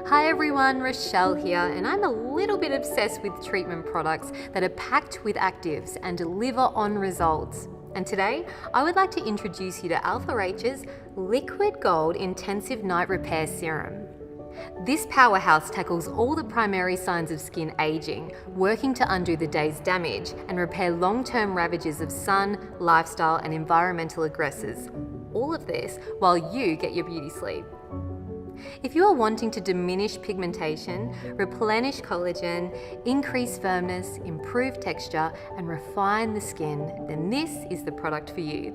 Hi everyone, Rochelle here, and I'm a little bit obsessed with treatment products that are packed with actives and deliver on results. And today, I would like to introduce you to Alpha H's Liquid Gold Intensive Night Repair Serum. This powerhouse tackles all the primary signs of skin aging, working to undo the day's damage and repair long-term ravages of sun, lifestyle, and environmental aggressors. All of this while you get your beauty sleep. If you are wanting to diminish pigmentation, replenish collagen, increase firmness, improve texture, and refine the skin, then this is the product for you.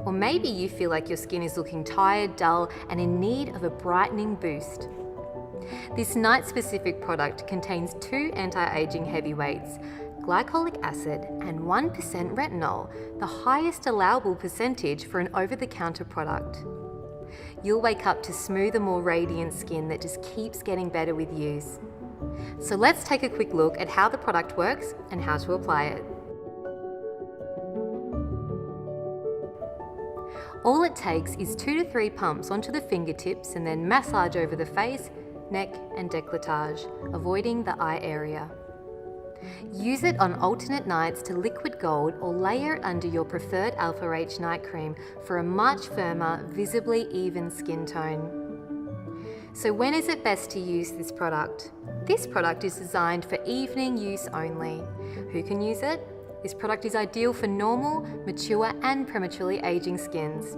Or maybe you feel like your skin is looking tired, dull, and in need of a brightening boost. This night-specific product contains 2 anti-aging heavyweights, glycolic acid and 1% retinol, the highest allowable percentage for an over-the-counter product. You'll wake up to smoother, more radiant skin that just keeps getting better with use. So let's take a quick look at how the product works and how to apply it. All it takes is 2 to 3 pumps onto the fingertips and then massage over the face, neck and décolletage, avoiding the eye area. Use it on alternate nights to liquid gold or layer it under your preferred Alpha H night cream for a much firmer, visibly even skin tone. So when is it best to use this product? This product is designed for evening use only. Who can use it? This product is ideal for normal, mature and prematurely aging skins.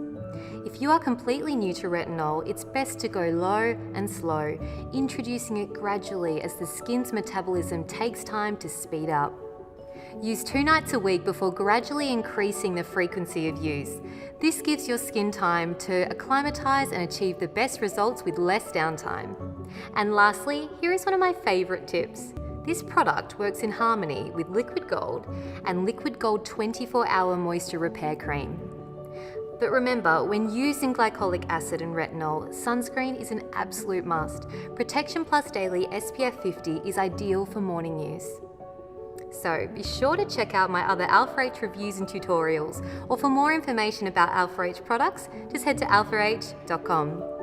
If you are completely new to retinol, it's best to go low and slow, introducing it gradually as the skin's metabolism takes time to speed up. Use 2 nights a week before gradually increasing the frequency of use. This gives your skin time to acclimatize and achieve the best results with less downtime. And lastly, here is one of my favorite tips. This product works in harmony with Liquid Gold and Liquid Gold 24-hour moisture repair cream. But remember, when using glycolic acid and retinol, sunscreen is an absolute must. Protection Plus Daily SPF 50 is ideal for morning use. So be sure to check out my other Alpha H reviews and tutorials, or for more information about Alpha H products, just head to alphah.com.